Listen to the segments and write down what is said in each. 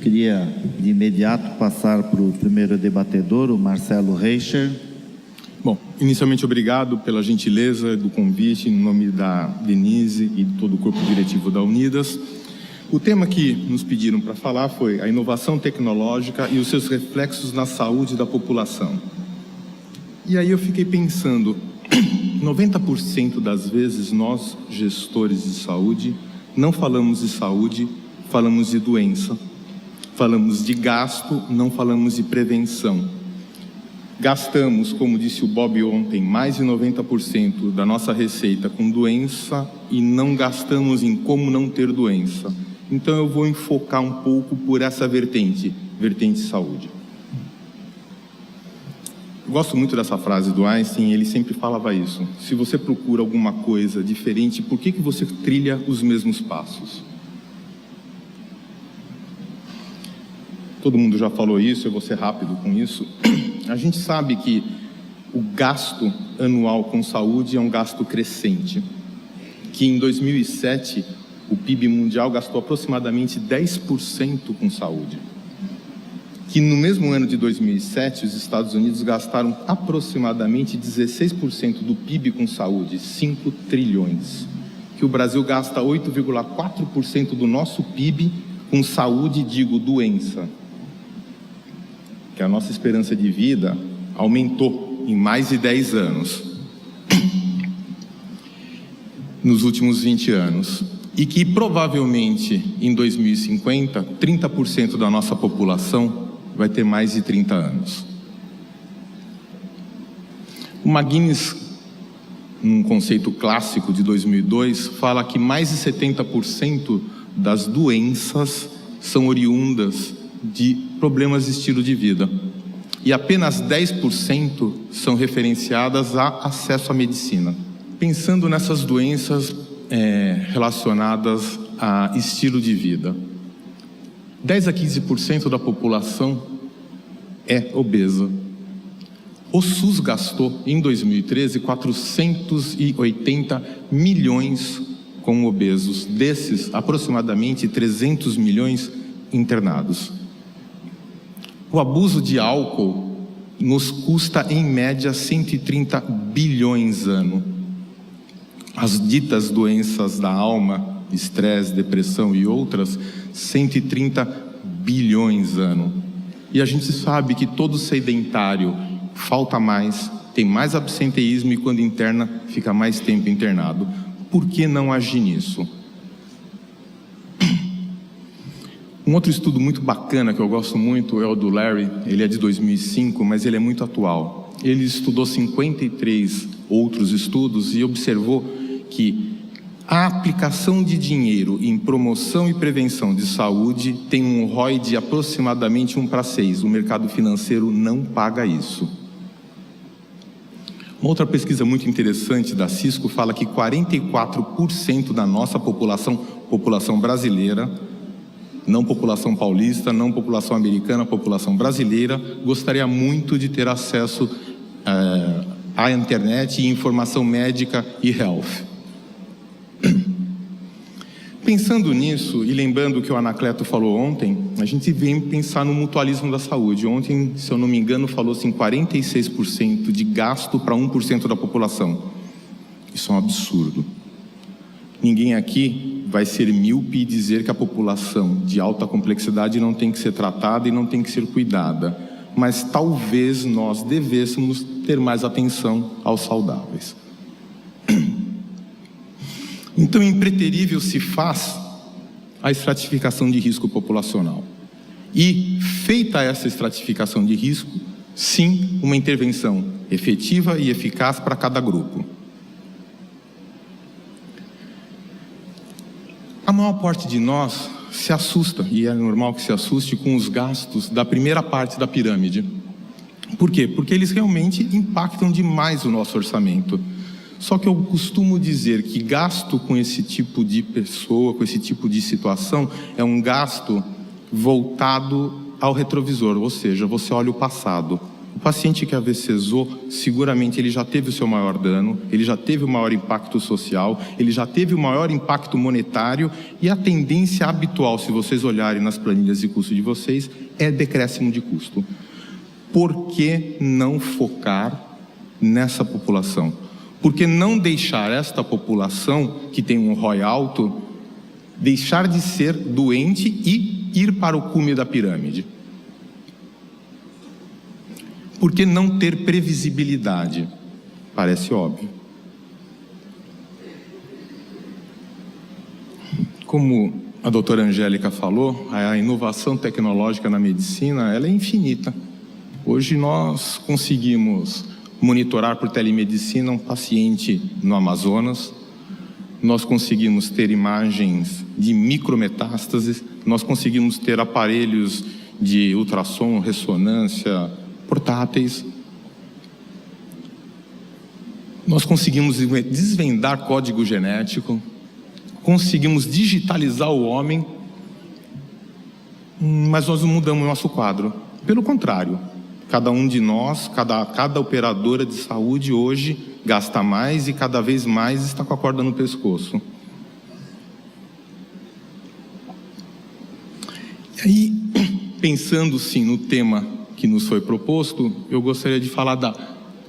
queria de imediato passar para o primeiro debatedor, o Marcelo Reicher. Bom, inicialmente obrigado pela gentileza do convite, em nome da Denise e de todo o corpo diretivo da Unidas. O tema que nos pediram para falar foi a inovação tecnológica e os seus reflexos na saúde da população. E aí eu fiquei pensando, 90% das vezes nós, gestores de saúde, não falamos de saúde, falamos de doença. Falamos de gasto, não falamos de prevenção. Gastamos, como disse o Bob ontem, mais de 90% da nossa receita com doença e não gastamos em como não ter doença. Então eu vou enfocar um pouco por essa vertente saúde. Eu gosto muito dessa frase do Einstein, ele sempre falava isso. Se você procura alguma coisa diferente, por que você trilha os mesmos passos? Todo mundo já falou isso, eu vou ser rápido com isso. A gente sabe que o gasto anual com saúde é um gasto crescente, que em 2007 o PIB mundial gastou aproximadamente 10% com saúde, que no mesmo ano de 2007 os Estados Unidos gastaram aproximadamente 16% do PIB com saúde, 5 trilhões, que o Brasil gasta 8,4% do nosso PIB com saúde, digo, doença, que a nossa esperança de vida aumentou em mais de 10 anos, nos últimos 20 anos, e que provavelmente em 2050, 30% da nossa população vai ter mais de 30 anos. O McGuinness, num conceito clássico de 2002, fala que mais de 70% das doenças são oriundas de problemas de estilo de vida. E apenas 10% são referenciadas a acesso à medicina. Pensando nessas doenças relacionadas a estilo de vida, 10 a 15% da população é obesa. O SUS gastou, em 2013, 480 milhões com obesos. Desses, aproximadamente 300 milhões internados. O abuso de álcool nos custa, em média, 130 bilhões ano. As ditas doenças da alma, estresse, depressão e outras, 130 bilhões ano. E a gente sabe que todo sedentário falta mais, tem mais absenteísmo e quando interna, fica mais tempo internado. Por que não agir nisso? Um outro estudo muito bacana que eu gosto muito é o do Larry, ele é de 2005, mas ele é muito atual. Ele estudou 53 outros estudos e observou que a aplicação de dinheiro em promoção e prevenção de saúde tem um ROI de aproximadamente 1:6. O mercado financeiro não paga isso. Uma outra pesquisa muito interessante da Cisco fala que 44% da nossa população brasileira, não população paulista, não população americana, população brasileira, gostaria muito de ter acesso à internet e informação médica e health. Pensando nisso e lembrando o que o Anacleto falou ontem, a gente vem pensar no mutualismo da saúde. Ontem, se eu não me engano, falou-se em 46% de gasto para 1% da população. Isso é um absurdo. Ninguém aqui vai ser míope e dizer que a população de alta complexidade não tem que ser tratada e não tem que ser cuidada. Mas talvez nós devêssemos ter mais atenção aos saudáveis. Então, impreterível se faz a estratificação de risco populacional. E, feita essa estratificação de risco, sim, uma intervenção efetiva e eficaz para cada grupo. A maior parte de nós se assusta, e é normal que se assuste com os gastos da primeira parte da pirâmide. Por quê? Porque eles realmente impactam demais o nosso orçamento. Só que eu costumo dizer que gasto com esse tipo de pessoa, com esse tipo de situação, é um gasto voltado ao retrovisor, ou seja, você olha o passado. O paciente que AVCzou, seguramente ele já teve o seu maior dano, ele já teve o maior impacto social, ele já teve o maior impacto monetário, e a tendência habitual, se vocês olharem nas planilhas de custo de vocês, é decréscimo de custo. Por que não focar nessa população? Por que não deixar esta população, que tem um ROI alto, deixar de ser doente e ir para o cume da pirâmide? Por que não ter previsibilidade? Parece óbvio. Como a doutora Angélica falou, a inovação tecnológica na medicina, ela é infinita. Hoje nós conseguimos monitorar por telemedicina um paciente no Amazonas, nós conseguimos ter imagens de micrometástases, nós conseguimos ter aparelhos de ultrassom, ressonância, portáteis. Nós conseguimos desvendar código genético, conseguimos digitalizar o homem, mas nós não mudamos o nosso quadro. Pelo contrário, cada um de nós, cada operadora de saúde hoje gasta mais e cada vez mais está com a corda no pescoço. E aí, pensando sim no tema que nos foi proposto, eu gostaria de falar da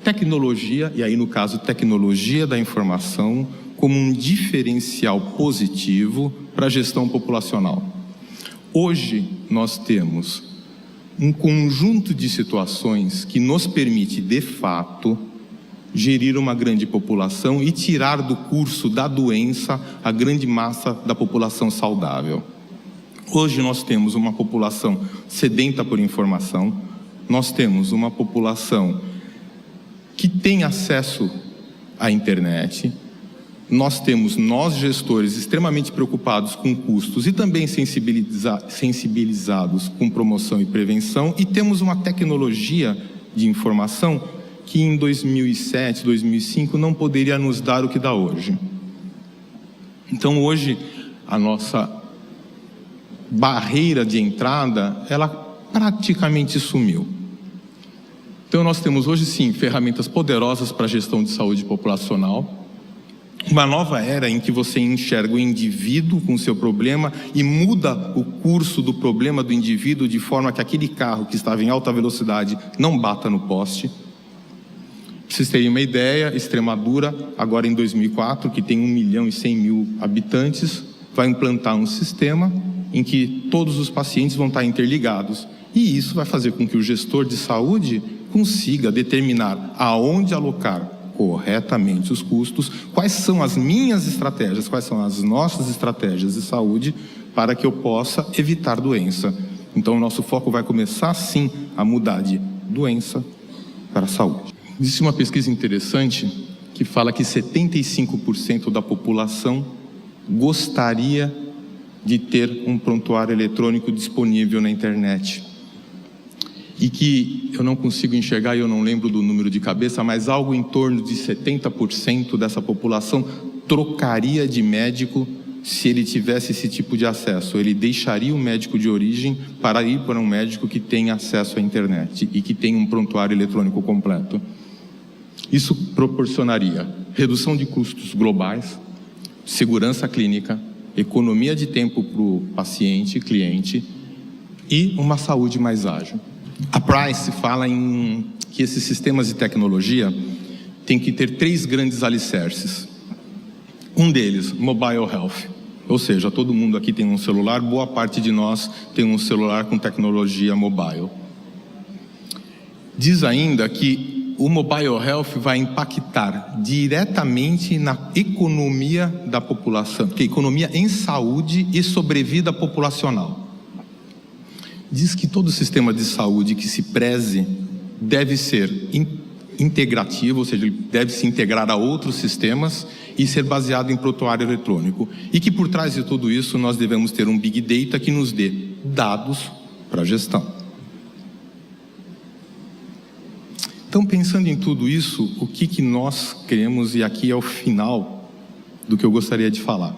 tecnologia, e aí no caso tecnologia da informação, como um diferencial positivo para a gestão populacional. Hoje nós temos um conjunto de situações que nos permite, de fato, gerir uma grande população e tirar do curso da doença a grande massa da população saudável. Hoje nós temos uma população sedenta por informação, nós temos uma população que tem acesso à internet, nós gestores extremamente preocupados com custos e também sensibilizados com promoção e prevenção, e temos uma tecnologia de informação que em 2007, 2005 não poderia nos dar o que dá hoje. Então hoje a nossa barreira de entrada, ela praticamente sumiu. Então nós temos hoje sim ferramentas poderosas para a gestão de saúde populacional, uma nova era em que você enxerga o indivíduo com o seu problema e muda o curso do problema do indivíduo de forma que aquele carro que estava em alta velocidade não bata no poste. Para vocês terem uma ideia, Extremadura, agora em 2004, que tem 1.100.000 habitantes, vai implantar um sistema em que todos os pacientes vão estar interligados. E isso vai fazer com que o gestor de saúde consiga determinar aonde alocar corretamente os custos, quais são as minhas estratégias, quais são as nossas estratégias de saúde para que eu possa evitar doença. Então o nosso foco vai começar sim a mudar de doença para a saúde. Existe uma pesquisa interessante que fala que 75% da população gostaria de ter um prontuário eletrônico disponível na internet. E que eu não consigo enxergar, e eu não lembro do número de cabeça, mas algo em torno de 70% dessa população trocaria de médico se ele tivesse esse tipo de acesso. Ele deixaria o médico de origem para ir para um médico que tem acesso à internet e que tem um prontuário eletrônico completo. Isso proporcionaria redução de custos globais, segurança clínica, economia de tempo para o paciente, cliente, e uma saúde mais ágil. A Price fala que esses sistemas de tecnologia têm que ter 3 grandes alicerces. Um deles, mobile health, ou seja, todo mundo aqui tem um celular, boa parte de nós tem um celular com tecnologia mobile. Diz ainda que o mobile health vai impactar diretamente na economia da população, que é economia em saúde e sobrevida populacional. Diz que todo sistema de saúde que se preze deve ser integrativo, ou seja, ele deve se integrar a outros sistemas e ser baseado em prontuário eletrônico. E que por trás de tudo isso nós devemos ter um Big Data que nos dê dados para a gestão. Então, pensando em tudo isso, o que nós queremos, e aqui é o final do que eu gostaria de falar.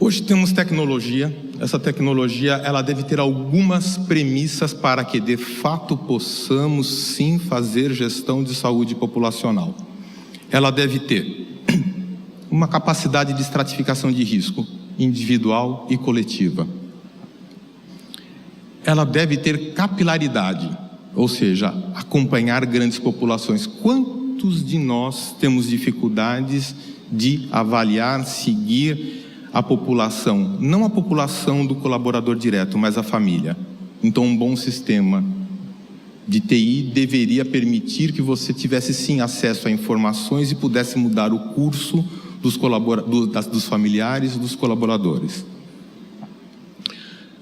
Hoje temos tecnologia, essa tecnologia ela deve ter algumas premissas para que, de fato, possamos sim fazer gestão de saúde populacional. Ela deve ter uma capacidade de estratificação de risco individual e coletiva. Ela deve ter capilaridade, ou seja, acompanhar grandes populações. Quantos de nós temos dificuldades de avaliar, seguir a população, não a população do colaborador direto, mas a família? Então, um bom sistema de TI deveria permitir que você tivesse sim acesso a informações e pudesse mudar o curso dos familiares e dos colaboradores.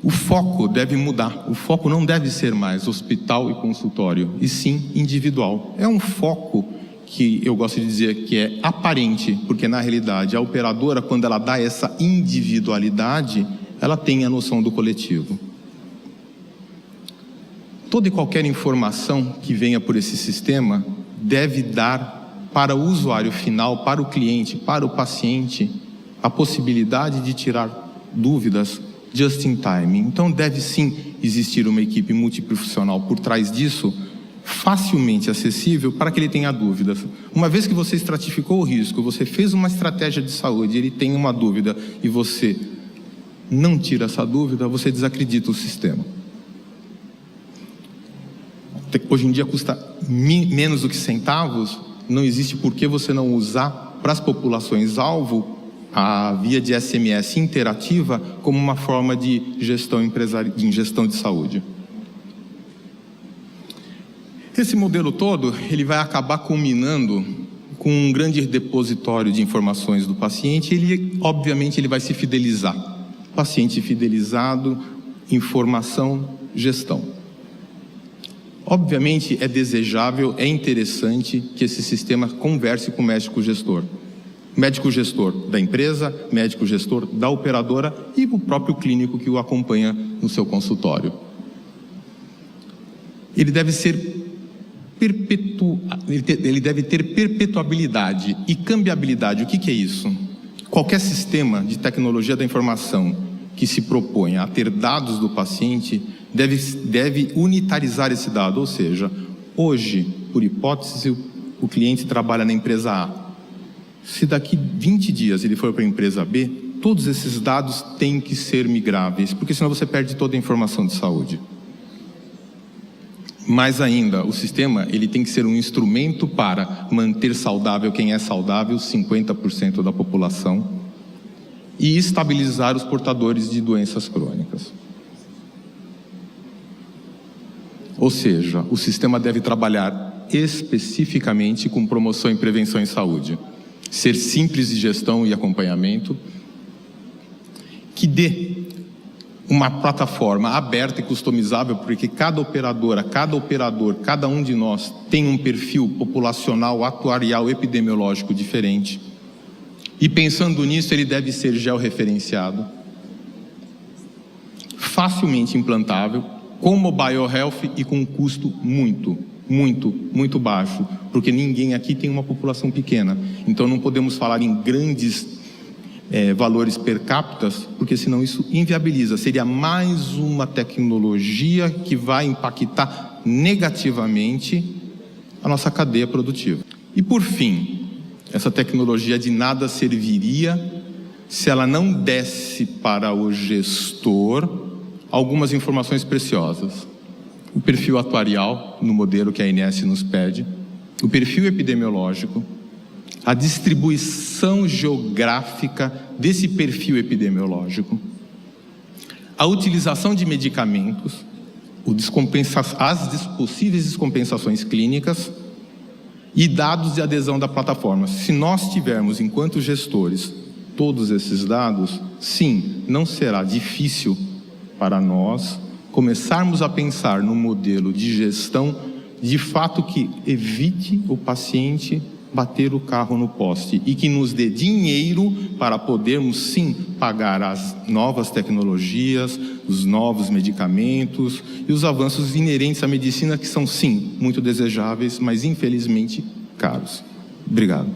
O foco deve mudar. O foco não deve ser mais hospital e consultório, e sim individual. É um foco que eu gosto de dizer que é aparente, porque na realidade a operadora, quando ela dá essa individualidade, ela tem a noção do coletivo. Toda e qualquer informação que venha por esse sistema deve dar para o usuário final, para o cliente, para o paciente, a possibilidade de tirar dúvidas just in time. Então deve sim existir uma equipe multiprofissional por trás disso, facilmente acessível para que ele tenha dúvidas. Uma vez que você estratificou o risco, você fez uma estratégia de saúde, ele tem uma dúvida e você não tira essa dúvida, você desacredita o sistema. Hoje em dia custa menos do que centavos, não existe por que você não usar para as populações-alvo a via de SMS interativa como uma forma de gestão de saúde. Esse modelo todo, ele vai acabar culminando com um grande depositório de informações do paciente, obviamente ele vai se fidelizar. Paciente fidelizado, informação, gestão. Obviamente é desejável, é interessante que esse sistema converse com o médico gestor. Médico gestor da empresa, médico gestor da operadora e o próprio clínico que o acompanha no seu consultório. Ele deve ter perpetuabilidade e cambiabilidade. O que é isso? Qualquer sistema de tecnologia da informação que se propõe a ter dados do paciente deve unitarizar esse dado, ou seja, hoje, por hipótese, o cliente trabalha na empresa A. Se daqui 20 dias ele for para a empresa B, todos esses dados têm que ser migráveis, porque senão você perde toda a informação de saúde. Mais ainda, o sistema ele tem que ser um instrumento para manter saudável quem é saudável, 50% da população, e estabilizar os portadores de doenças crônicas. Ou seja, o sistema deve trabalhar especificamente com promoção e prevenção em saúde, ser simples de gestão e acompanhamento, que dê uma plataforma aberta e customizável, porque cada operadora, cada operador, cada um de nós tem um perfil populacional, atuarial, epidemiológico diferente. E pensando nisso, ele deve ser georreferenciado, facilmente implantável, com mobile health e com um custo muito baixo, porque ninguém aqui tem uma população pequena. Então não podemos falar em grandes valores per capita, porque senão isso inviabiliza. Seria mais uma tecnologia que vai impactar negativamente a nossa cadeia produtiva. E por fim, essa tecnologia de nada serviria se ela não desse para o gestor algumas informações preciosas. O perfil atuarial, no modelo que a ANS nos pede, o perfil epidemiológico, a distribuição geográfica desse perfil epidemiológico, a utilização de medicamentos, as possíveis descompensações clínicas e dados de adesão da plataforma. Se nós tivermos, enquanto gestores, todos esses dados, sim, não será difícil para nós começarmos a pensar no modelo de gestão de fato que evite o paciente bater o carro no poste e que nos dê dinheiro para podermos sim pagar as novas tecnologias, os novos medicamentos e os avanços inerentes à medicina que são sim muito desejáveis, mas infelizmente caros. Obrigado.